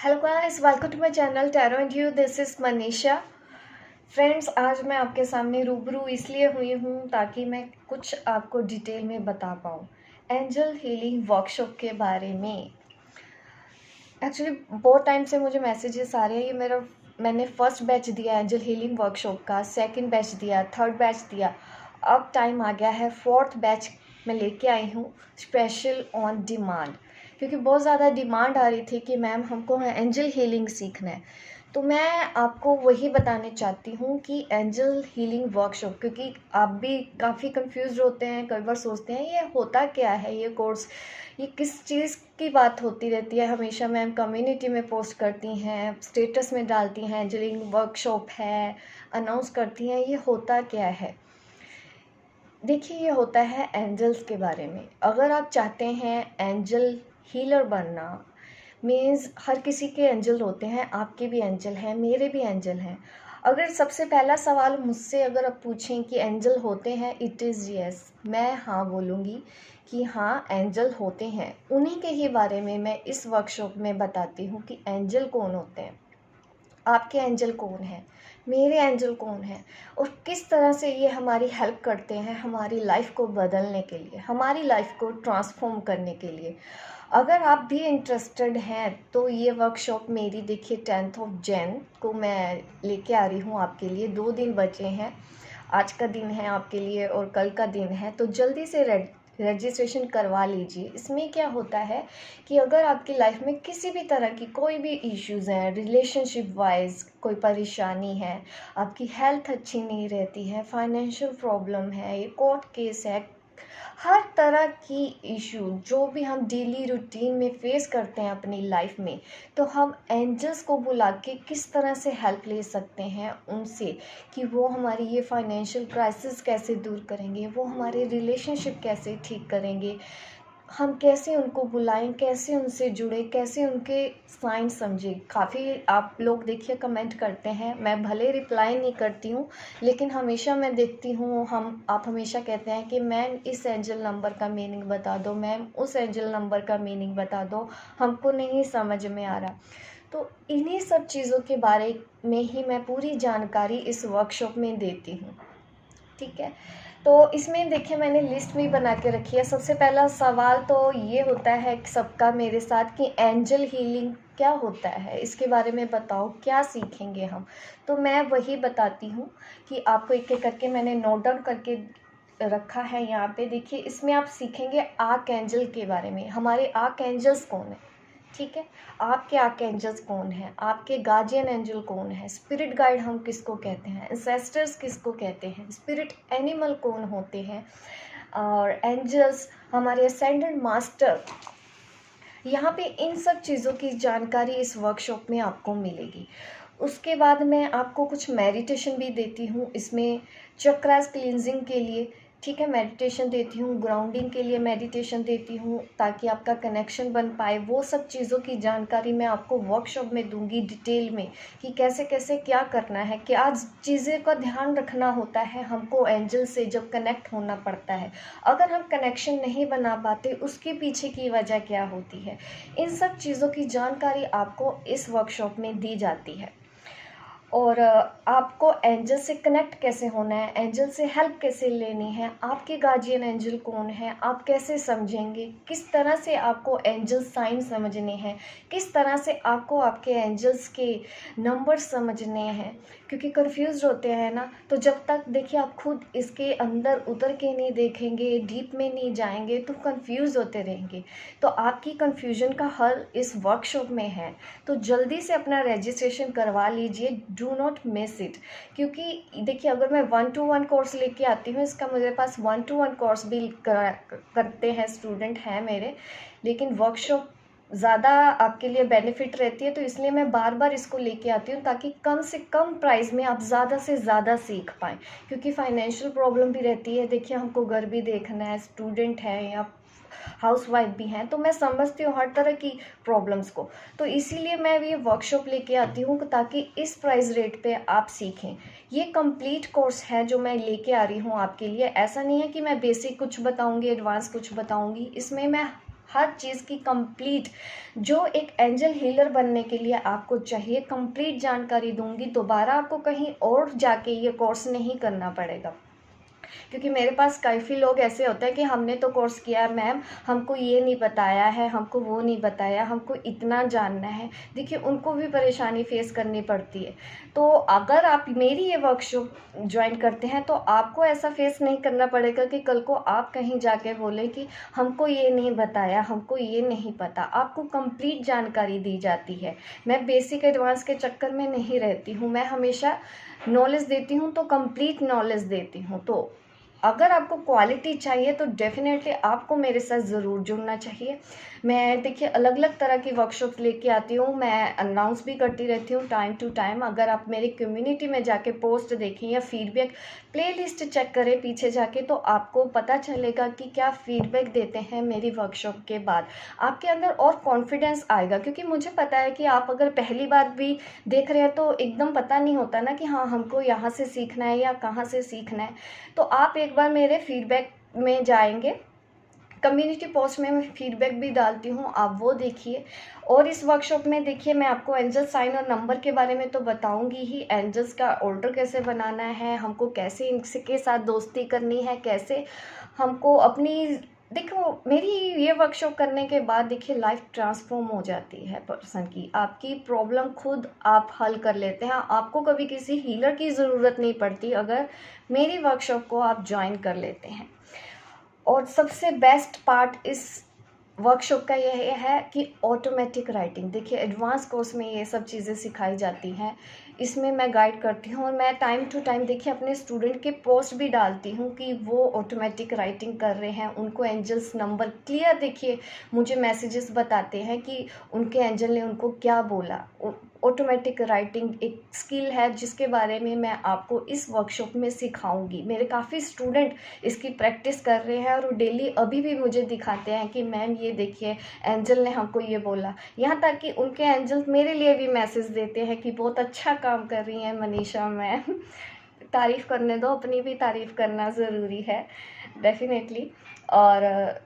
Hello guys, welcome to my channel tarot and you. This is Manisha. Friends, आज मैं आपके सामने रूबरू इसलिए हुई हूँ ताकि मैं कुछ आपको डिटेल में बता पाऊँ एंजल हीलिंग वर्कशॉप के बारे में। एक्चुअली बहुत टाइम से मुझे मैसेजेस आ रहे हैं। मैंने फर्स्ट बैच दिया एंजल हीलिंग वर्कशॉप का, सेकंड बैच दिया, थर्ड बैच दिया, अब टाइम आ गया है फोर्थ बैच मैं लेके आई हूँ स्पेशल ऑन डिमांड, क्योंकि बहुत ज़्यादा डिमांड आ रही थी कि मैम हमको एंजल हीलिंग सीखना है। तो मैं आपको वही बताने चाहती हूँ कि एंजल हीलिंग वर्कशॉप, क्योंकि आप भी काफ़ी कंफ्यूज होते हैं, कई बार सोचते हैं ये होता क्या है, ये कोर्स ये किस चीज़ की बात होती रहती है। हमेशा मैम कम्युनिटी में पोस्ट करती हैं, स्टेटस में डालती हैं एंजल हीलिंग वर्कशॉप है, अनाउंस करती हैं, ये होता क्या है। देखिए, ये होता है एंजल्स के बारे में। अगर आप चाहते हैं एंजल हीलर बनना, मीन्स हर किसी के एंजल होते हैं, आपके भी एंजल हैं, मेरे भी एंजल हैं। अगर सबसे पहला सवाल मुझसे अगर आप पूछें कि एंजल होते हैं, इट इज़ यस, मैं हाँ बोलूँगी कि हाँ एंजल होते हैं। उन्हीं के ही बारे में मैं इस वर्कशॉप में बताती हूँ कि एंजल कौन होते हैं, आपके एंजल कौन है, मेरे एंजल कौन है, और किस तरह से ये हमारी हेल्प करते हैं हमारी लाइफ को बदलने के लिए, हमारी लाइफ को ट्रांसफॉर्म करने के लिए। अगर आप भी इंटरेस्टेड हैं तो ये वर्कशॉप मेरी देखिए 10th ऑफ जैन को मैं लेके आ रही हूँ आपके लिए। 2 दिन बचे हैं, आज का दिन है आपके लिए और कल का दिन है, तो जल्दी से रजिस्ट्रेशन करवा लीजिए। इसमें क्या होता है कि अगर आपकी लाइफ में किसी भी तरह की कोई भी इश्यूज़ हैं, रिलेशनशिप वाइज कोई परेशानी है, आपकी हेल्थ अच्छी नहीं रहती है, फाइनेंशियल प्रॉब्लम है, ये कोर्ट केस है, हर तरह की इशू जो भी हम डेली रूटीन में फेस करते हैं अपनी लाइफ में, तो हम एंजल्स को बुला के किस तरह से हेल्प ले सकते हैं उनसे कि वो हमारी ये फाइनेंशियल क्राइसिस कैसे दूर करेंगे, वो हमारे रिलेशनशिप कैसे ठीक करेंगे, हम कैसे उनको बुलाएं, कैसे उनसे जुड़े, कैसे उनके साइन समझें। काफ़ी आप लोग देखिए कमेंट करते हैं, मैं भले रिप्लाई नहीं करती हूँ लेकिन हमेशा मैं देखती हूँ, आप हमेशा कहते हैं कि मैम इस एंजल नंबर का मीनिंग बता दो, मैम उस एंजल नंबर का मीनिंग बता दो, हमको नहीं समझ में आ रहा। तो इन्हीं सब चीज़ों के बारे में ही मैं पूरी जानकारी इस वर्कशॉप में देती हूँ, ठीक है। तो इसमें देखिए मैंने लिस्ट भी बना के रखी है। सबसे पहला सवाल तो ये होता है कि सबका मेरे साथ कि एंजल हीलिंग क्या होता है, इसके बारे में बताओ, क्या सीखेंगे हम। तो मैं वही बताती हूँ कि आपको एक एक करके मैंने नोट डाउन करके रखा है यहाँ पे। देखिए, इसमें आप सीखेंगे आर्क एंजल के बारे में, हमारे आर्क एंजल्स कौन है, ठीक है। आपके आर्क एंजल्स कौन है, आपके गार्जियन एंजल कौन है, स्पिरिट गाइड हम किसको कहते हैं, एंसेस्टर्स किसको कहते हैं, स्पिरिट एनिमल कौन होते हैं, और एंजल्स हमारे असेंडेंट मास्टर। यहाँ पे इन सब चीज़ों की जानकारी इस वर्कशॉप में आपको मिलेगी। उसके बाद मैं आपको कुछ मेडिटेशन भी देती हूँ इसमें, चक्रास क्लींजिंग के लिए, ठीक है, मेडिटेशन देती हूँ, ग्राउंडिंग के लिए मेडिटेशन देती हूँ ताकि आपका कनेक्शन बन पाए। वो सब चीज़ों की जानकारी मैं आपको वर्कशॉप में दूंगी डिटेल में कि कैसे कैसे क्या करना है, क्या चीज़ें का ध्यान रखना होता है हमको एंजल से जब कनेक्ट होना पड़ता है, अगर हम कनेक्शन नहीं बना पाते उसके पीछे की वजह क्या होती है। इन सब चीज़ों की जानकारी आपको इस वर्कशॉप में दी जाती है। और आपको एंजल से कनेक्ट कैसे होना है, एंजल से हेल्प कैसे लेनी है, आपके गार्जियन एंजल कौन है, आप कैसे समझेंगे, किस तरह से आपको एंजल साइन समझने हैं, किस तरह से आपको आपके एंजल्स के नंबर समझने हैं, क्योंकि कंफ्यूज होते हैं ना। तो जब तक देखिए आप खुद इसके अंदर उतर के नहीं देखेंगे, डीप में नहीं जाएंगे, तो कंफ्यूज होते रहेंगे। तो आपकी कंफ्यूजन का हल इस वर्कशॉप में है। तो जल्दी से अपना रजिस्ट्रेशन करवा लीजिए, डू नॉट मिस इट। क्योंकि देखिए, अगर मैं 1-to-1 कोर्स लेके आती हूँ, इसका मेरे पास 1-to-1 कोर्स भी करते हैं, स्टूडेंट हैं मेरे, लेकिन वर्कशॉप ज़्यादा आपके लिए बेनिफिट रहती है, तो इसलिए मैं बार बार इसको लेके आती हूँ ताकि कम से कम प्राइस में आप ज़्यादा से ज़्यादा सीख पाएँ। क्योंकि फाइनेंशियल प्रॉब्लम भी रहती है, देखिए हमको घर भी देखना है, स्टूडेंट है या हाउसवाइफ भी हैं, तो मैं समझती हूँ हर तरह की प्रॉब्लम्स को। तो इसीलिए मैं ये वर्कशॉप लेके आती हूँ ताकि इस प्राइस रेट पे आप सीखें। ये कंप्लीट कोर्स है जो मैं लेके आ रही हूँ आपके लिए। ऐसा नहीं है कि मैं बेसिक कुछ बताऊँगी, एडवांस कुछ बताऊँगी, इसमें मैं हर चीज़ की कंप्लीट, जो एक एंजल हीलर बनने के लिए आपको चाहिए, कंप्लीट जानकारी दूंगी। दोबारा आपको कहीं और जाके ये कोर्स नहीं करना पड़ेगा, क्योंकि मेरे पास काफ़ी लोग ऐसे होते हैं कि हमने तो कोर्स किया मैम, हमको ये नहीं बताया है, हमको वो नहीं बताया, हमको इतना जानना है। देखिए, उनको भी परेशानी फेस करनी पड़ती है। तो अगर आप मेरी ये वर्कशॉप ज्वाइन करते हैं तो आपको ऐसा फेस नहीं करना पड़ेगा कि कल को आप कहीं जाके बोलें कि हमको ये नहीं बताया, हमको ये नहीं पता। आपको कंप्लीट जानकारी दी जाती है। मैं बेसिक एडवांस के चक्कर में नहीं रहती हूँ, मैं हमेशा नॉलेज देती हूँ तो कंप्लीट नॉलेज देती हूँ। तो अगर आपको क्वालिटी चाहिए तो डेफ़िनेटली आपको मेरे साथ ज़रूर जुड़ना चाहिए। मैं देखिए अलग अलग तरह की वर्कशॉप्स लेके आती हूँ, मैं अनाउंस भी करती रहती हूँ टाइम टू टाइम। अगर आप मेरी कम्युनिटी में जाके पोस्ट देखें या फीडबैक प्लेलिस्ट चेक करें पीछे जाके, तो आपको पता चलेगा कि क्या फीडबैक देते हैं मेरी वर्कशॉप के बाद। आपके अंदर और कॉन्फिडेंस आएगा, क्योंकि मुझे पता है कि आप अगर पहली बार भी देख रहे हैं तो एकदम पता नहीं होता ना कि हाँ हमको यहाँ से सीखना है या कहाँ से सीखना है। तो आप एक बार मेरे फीडबैक में जाएंगे, कम्युनिटी पोस्ट में मैं फीडबैक भी डालती हूँ, आप वो देखिए। और इस वर्कशॉप में देखिए मैं आपको एंजल साइन और नंबर के बारे में तो बताऊंगी ही, एंजल्स का ऑर्डर कैसे बनाना है, हमको कैसे इनके साथ दोस्ती करनी है, कैसे हमको अपनी, देखो मेरी ये वर्कशॉप करने के बाद देखिए लाइफ ट्रांसफॉर्म हो जाती है पर्सन की। आपकी प्रॉब्लम खुद आप हल कर लेते हैं, आपको कभी किसी हीलर की ज़रूरत नहीं पड़ती अगर मेरी वर्कशॉप को आप ज्वाइन कर लेते हैं। और सबसे बेस्ट पार्ट इस वर्कशॉप का यह है कि ऑटोमेटिक राइटिंग, देखिए एडवांस कोर्स में ये सब चीज़ें सिखाई जाती हैं, इसमें मैं गाइड करती हूँ। और मैं टाइम टू टाइम देखिए अपने स्टूडेंट के पोस्ट भी डालती हूँ कि वो ऑटोमेटिक राइटिंग कर रहे हैं, उनको एंजल्स नंबर क्लियर, देखिए मुझे मैसेजेस बताते हैं कि उनके एंजल ने उनको क्या बोला। ऑटोमेटिक राइटिंग एक स्किल है जिसके बारे में मैं आपको इस वर्कशॉप में सिखाऊंगी। मेरे काफ़ी स्टूडेंट इसकी प्रैक्टिस कर रहे हैं और डेली अभी भी मुझे दिखाते हैं कि मैम ये देखिए एंजल ने हमको ये बोला। यहाँ तक कि उनके एंजल मेरे लिए भी मैसेज देते हैं कि बहुत अच्छा काम कर रही हैं मनीषा मैम। तारीफ़ करने दो, अपनी भी तारीफ़ करना ज़रूरी है डेफिनेटली। और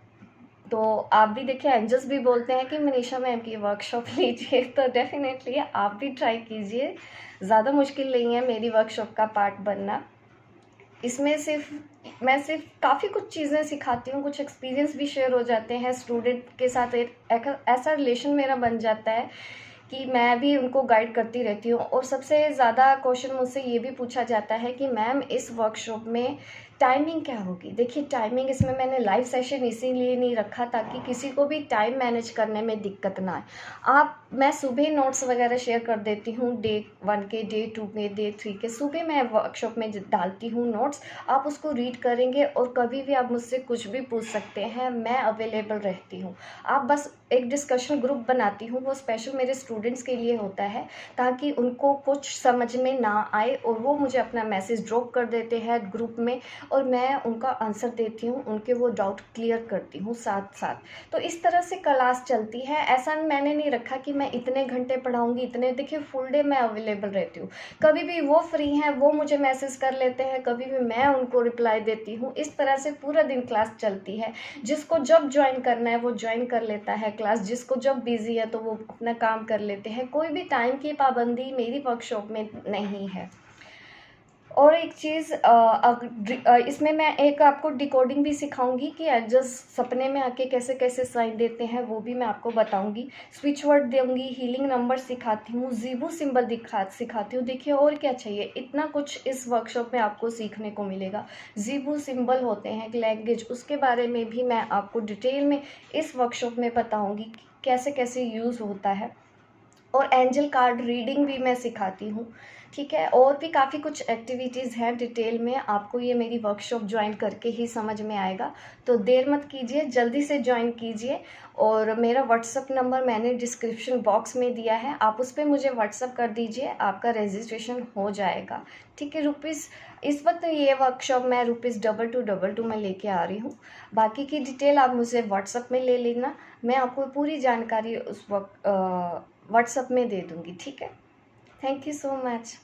तो आप भी देखिए एंजल्स भी बोलते हैं कि मनीषा मैम की वर्कशॉप लीजिए, तो डेफिनेटली आप भी ट्राई कीजिए। ज़्यादा मुश्किल नहीं है मेरी वर्कशॉप का पार्ट बनना। इसमें मैं सिर्फ काफ़ी कुछ चीज़ें सिखाती हूँ, कुछ एक्सपीरियंस भी शेयर हो जाते हैं स्टूडेंट के साथ। एक ऐसा रिलेशन मेरा बन जाता है कि मैं भी उनको गाइड करती रहती हूँ। और सबसे ज़्यादा क्वेश्चन मुझसे ये भी पूछा जाता है कि मैम इस वर्कशॉप में टाइमिंग क्या होगी। देखिए टाइमिंग इसमें मैंने लाइव सेशन इसीलिए नहीं रखा ताकि किसी को भी टाइम मैनेज करने में दिक्कत ना आए। मैं सुबह नोट्स वगैरह शेयर कर देती हूँ, डे 1 के, डे 2 के, डे 3 के सुबह मैं वर्कशॉप में डालती हूँ नोट्स। आप उसको रीड करेंगे और कभी भी आप मुझसे कुछ भी पूछ सकते हैं, मैं अवेलेबल रहती हूँ। आप बस एक डिस्कशन ग्रुप बनाती हूँ, वो स्पेशल मेरे स्टूडेंट्स के लिए होता है ताकि उनको कुछ समझ में ना आए और वो मुझे अपना मैसेज ड्रॉप कर देते हैं ग्रुप में और मैं उनका आंसर देती हूँ, उनके वो डाउट क्लियर करती हूँ साथ साथ। तो इस तरह से क्लास चलती है। ऐसा मैंने नहीं रखा कि मैं इतने घंटे पढ़ाऊँगी, इतने, देखिए फुल डे मैं अवेलेबल रहती हूँ। कभी भी वो फ्री हैं वो मुझे मैसेज कर लेते हैं, कभी भी मैं उनको रिप्लाई देती हूँ। इस तरह से पूरा दिन क्लास चलती है। जिसको जब ज्वाइन करना है वो ज्वाइन कर लेता है क्लास, जिसको जब बिजी है तो वो अपना काम कर लेते हैं। कोई भी टाइम की पाबंदी मेरी वर्कशॉप में नहीं है। और एक चीज़ इसमें मैं एक आपको डिकोडिंग भी सिखाऊंगी कि एंजल्स सपने में आके कैसे कैसे साइन देते हैं, वो भी मैं आपको बताऊंगी। स्विच वर्ड दूंगी, हीलिंग नंबर सिखाती हूँ, ज़ीबू सिंबल सिखाती हूँ। देखिए और क्या चाहिए, इतना कुछ इस वर्कशॉप में आपको सीखने को मिलेगा। ज़ीबू सिंबल होते हैं एक लैंग्वेज, उसके बारे में भी मैं आपको डिटेल में इस वर्कशॉप में बताऊँगी कि कैसे कैसे यूज़ होता है। और एंजल कार्ड रीडिंग भी मैं सिखाती हूँ, ठीक है। और भी काफ़ी कुछ एक्टिविटीज़ हैं डिटेल में, आपको ये मेरी वर्कशॉप ज्वाइन करके ही समझ में आएगा। तो देर मत कीजिए, जल्दी से ज्वाइन कीजिए। और मेरा व्हाट्सअप नंबर मैंने डिस्क्रिप्शन बॉक्स में दिया है, आप उस पर मुझे व्हाट्सअप कर दीजिए, आपका रजिस्ट्रेशन हो जाएगा, ठीक है। इस वक्त ये वर्कशॉप मैं ₹2222 में लेके आ रही हूँ। बाकी की डिटेल आप मुझे व्हाट्सअप में ले लेना, मैं आपको पूरी जानकारी उस वक्त व्हाट्सअप में दे दूँगी, ठीक है। Thank you so much.